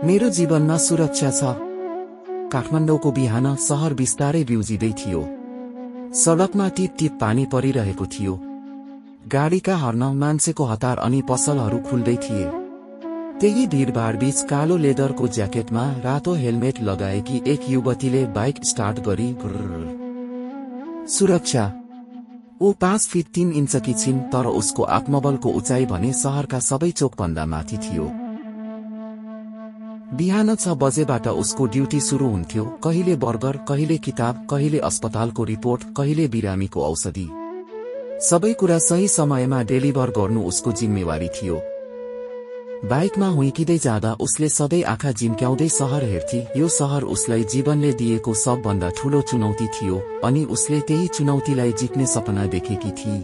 मेरो जीवनमा सुरक्षा छ। काठमाडौँको बिहान शहर बिस्तारै बिउजिँदै थियो। सडकमा टिप टिप पानी परिरहेको थियो। गाडीका हर्न, मान्छेको हतार अनि पसलहरू खुल्दै थिए। त्यही भीडभाड बीच कालो लेदरको ज्याकेटमा रातो हेलमेट लगाएकी एक युवतीले बाइक स्टार्ट गरी सुरक्षा। ऊ 5 फिट 3 इन्चकी छिन्, तर उसको आत्मबलको उचाइ भने शहरका सबै चोकभन्दा माथि थियो। बिहान 6 बजेबाट उसको ड्युटी सुरु हुन्थ्यो। कहिले बर्गर, कहिले किताब, कहिले अस्पतालको रिपोर्ट, कहिले बिरामीको औषधि। सबै कुरा सही समयमा डेलिभर गर्नु उसको जिम्मेवारी थियो। बाइकमा हुइकिँदै जाँदा उसले सधैँ आँखा झिम्क्याउँदै शहर हेर्थी। यो शहर उसलाई जीवनले दिएको सबभन्दा ठूलो चुनौती थियो, अनि उसले त्यही चुनौतीलाई जित्ने सपना देखेकी थिई।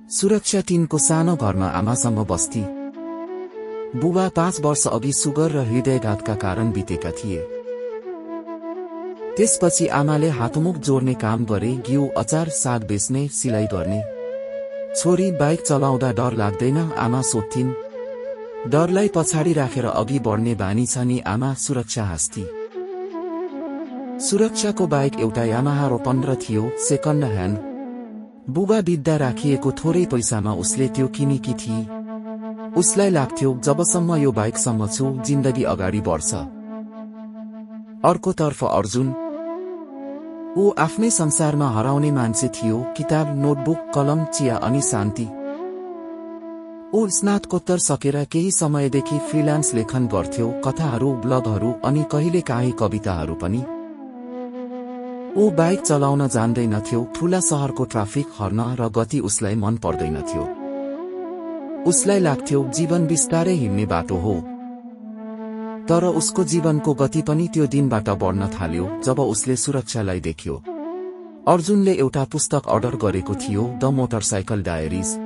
सुरक्षा टिनको सानो घरमा आमासँग बस्ती। बुबा 5 वर्ष अघि सुगर र हृदयघातका कारण बितेका थिए। त्यसपछि आमाले हातमुख जोड्ने काम गरे, घिउ, अचार, साग बेच्ने, सिलाइ गर्ने। छोरी, बाइक चलाउँदा डर लाग्दैन? आमा सोध्थिन्। डरलाई पछाडि राखेर अघि बढ्ने बानी छ नि आमा, सुरक्षा हाँस्ती। सुरक्षाको बाइक एउटा यामाहा R15 थियो, सेकन्ड ह्यान्ड। बुबा बित्दा राखिएको थोरै पैसामा उसले त्यो किनेकी थिई। उसलाई लाग्थ्यो, जबसम्म यो बाइकसँग छु, जिन्दगी अगाडि बढ्छ। अर्कोतर्फ अर्जुन, ऊ आफ्नै संसारमा हराउने मान्छे थियो। किताब, नोटबुक, कलम, चिया अनि शान्ति। ऊ स्नातकोत्तर सकेर केही समयदेखि फ्रिलान्स लेखन गर्थ्यो, कथाहरू, ब्लगहरू अनि कहिलेकाहीँ कविताहरू पनि। ऊ बाइक चलाउन जान्दैनथ्यो। ठूला शहरको ट्राफिक, हर्न र गति उसलाई मन पर्दैनथ्यो। उसलाई लाग्थ्यो जीवन बिस्तारै हिँड्ने बाटो हो। तर उसको जीवनको गति पनि त्यो दिनबाट बढ्न थाल्यो जब उसले सुरक्षालाई देख्यो। अर्जुनले एउटा पुस्तक अर्डर गरेको थियो, द मोटरसाइकल डायरीज।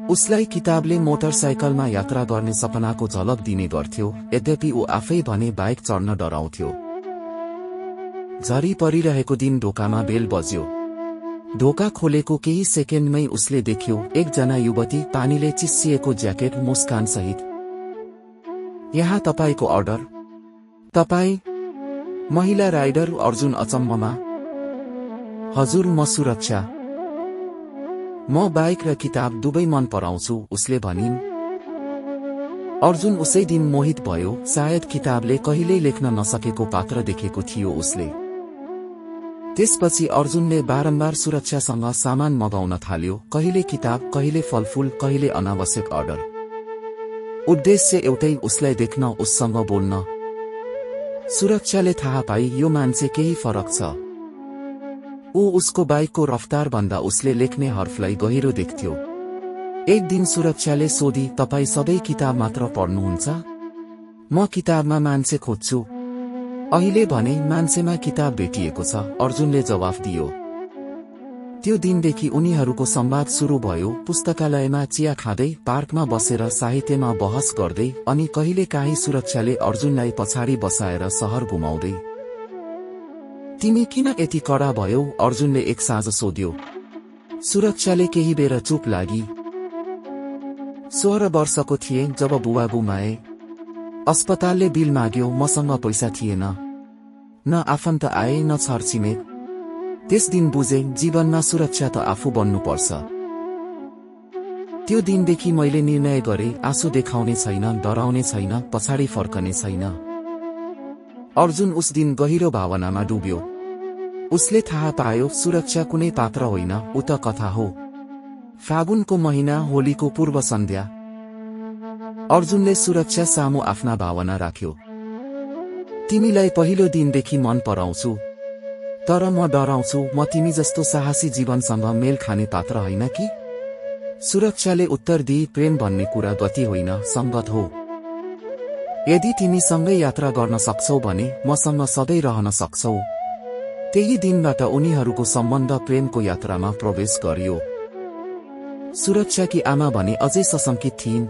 उसलाई किताबले मोटरसाइकलमा यात्रा गर्ने सपनाको झलक दिने गर्थ्यो, यद्यपि ऊ आफै भने बाइक चढ्न डराउँथ्यो। झरी परिरहेको दिन ढोकामा बेल बज्यो। ढोका खोलेको केही सेकेन्डमै उसले देख्यो एकजना युवती, पानीले चिस्सिएको ज्याकेट, मुस्कान सहित। यहाँ तपाईको अर्डर। तपाई? महिला राइडर। अर्जुन अचम्ममा। हजुर, म सुरक्षा। म बाइक र किताब दुवै मन पराउँछु, उसले भनिन्। अर्जुन उसै दिन मोहित भयो। सायद किताबले कहिल्यै लेख्न नसकेको पात्र देखेको थियो उसले। त्यसपछि अर्जुनले बारम्बार सुरक्षासँग सामान मगाउन थाल्यो, कहिले किताब, कहिले फलफूल, कहिले अनावश्यक अर्डर। उद्देश्य एउटै, उसलाई देख्न, उससँग बोल्न। सुरक्षाले थाहा पाई यो मान्छे केही फरक छ। ऊ उसको बाइकको रफ्तार भन्दा उसले लेख्ने हर्फलाई गहिरो देख्थ्यो। एक दिन सुरक्षाले सोधी, तपाई सधैँ किताब मात्र पढ्नुहुन्छ? म किताबमा मान्छे खोज्छु। अहिले भने मान्छेमा किताब भेटिएको छ, अर्जुनले जवाफ दियो। त्यो दिनदेखि उनीहरूको संवाद सुरु भयो। पुस्तकालयमा चिया खाँदै, पार्कमा बसेर साहित्यमा बहस गर्दै, अनि कहिलेकाहीँ सुरक्षाले अर्जुनलाई पछाडि बसाएर शहर घुमाउँदै। तिमी किन यति कडा भयौ? अर्जुनले एक साँझ सोध्यो। सुरक्षाले केही बेर चुप लागि। 16 वर्षको थिए जब बुबा गुमाए। अस्पतालले बिल माग्यो, मसँग पैसा थिएन। न आफन्त आए, न छरछिमेक। त्यस दिन बुझे, जीवनमा सुरक्षा त आफू बन्नुपर्छ। त्यो दिनदेखि मैले निर्णय गरे, आँसु देखाउने छैन, डराउने छैन, पछाडि फर्कने छैन। अर्जुन उस दिन गहिरो भावनामा डुब्यो। उसले थाहा पायो, सुरक्षा कुनै पात्र होइन, ऊ त कथा हो। फागुनको महिना, होलीको पूर्व सन्ध्या। अर्जुनले सुरक्षा सामु आफ्ना भावना राख्यो। तिमीलाई पहिलो दिनदेखि मन पराउँछु, तर म डराउँछु, म तिमी जस्तो साहसी जीवनसँग मेल खाने पात्र होइन कि? सुरक्षाले उत्तर दिई, प्रेम भन्ने कुरा गति होइन, संगत हो। यदि तिमी सँगै यात्रा गर्न सक्छौ भने मसँग सधैँ रहन सक्छौ। त्यही दिनबाट उनीहरूको सम्बन्ध प्रेमको यात्रामा प्रवेश गर्यो। सुरक्षाकी आमा भने अझै सशंकित थिइन्।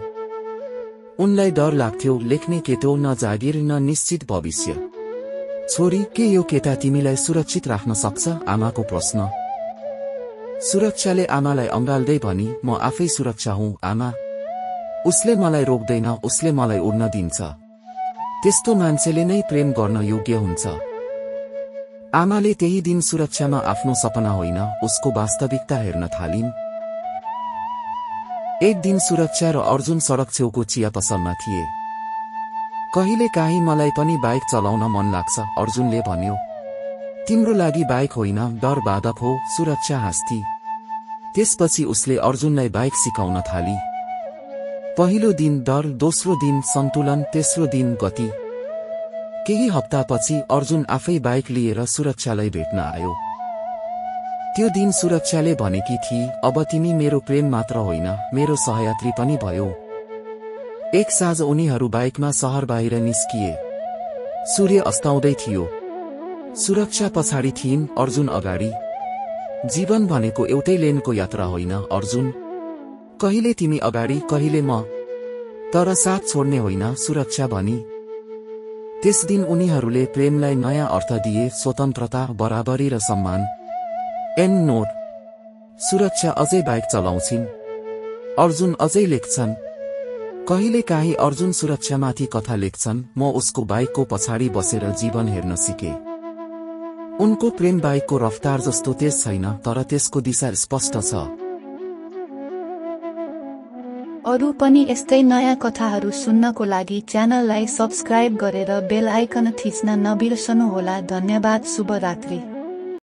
उनलाई डर लाग्थ्यो, लेख्ने केटो, न जागिर, न निश्चित भविष्य। छोरी, के यो केटा तिमीलाई सुरक्षित राख्न सक्छ? आमाको प्रश्न। सुरक्षाले आमालाई अँगाल्दै भनी, म आफै सुरक्षा हुँ आमा। उसले मलाई रोक्दैन, उसले मलाई उड्न दिन्छ। त्यस्तो मान्छेले नै प्रेम गर्न योग्य हुन्छ। आमाले त्यही दिन सुरक्षामा आफ्नो सपना होइन उसको वास्तविकता हेर्न थालिन्। एक दिन सुरक्षा र अर्जुन सडक छेउको चिया पसलमा थिए। कहिलेकाहीँ मलाई पनि बाइक चलाउन मन लाग्छ, अर्जुनले भन्यो। तिम्रो लागि बाइक होइन, डर बाधक हो, सुरक्षा हाँस्ती। त्यसपछि उसले अर्जुनलाई बाइक सिकाउन थाली। पहिलो दिन डर, दोस्रो दिन सन्तुलन, तेस्रो दिन गति। केही हप्तापछि अर्जुन आफै बाइक लिएर सुरक्षालाई भेट्न आयो। त्यो दिन सुरक्षाले भनेकी थिई, अब तिमी मेरो प्रेम मात्र होइन, मेरो सहयात्री पनि भयो। एक साँझ उनीहरू बाइकमा शहर बाहिर निस्किए। सूर्य अस्ताउँदै थियो। सुरक्षा पछाडि थिइन्, अर्जुन अगाडि। जीवन भनेको एउटै लेनको यात्रा होइन अर्जुन। कहिले तिमी अगाडि, कहिले म, तर साथ छोड्ने होइन, सुरक्षा भनी। त्यस दिन उनीहरूले प्रेमलाई नयाँ अर्थ दिए, स्वतन्त्रता, बराबरी र सम्मान। And note. सुरक्षा अझै बाइक चलाउँछिन्, अर्जुन अझै लेख्छन्। कहिलेकाहीँ अर्जुन सुरक्षामाथि कथा लेख्छन्, म उसको बाइकको पछाडि बसेर जीवन हेर्न सिके। उनको प्रेम बाइकको रफ्तार जस्तो तेज छैन, तर त्यसको दिशा स्पष्ट छ। अरू पनि यस्तै नयाँ कथाहरू सुन्नको लागि च्यानललाई सब्स्क्राइब गरेर बेल आइकन थिच्न नबिर्सनुहोला। धन्यवाद। शुभरात्रि।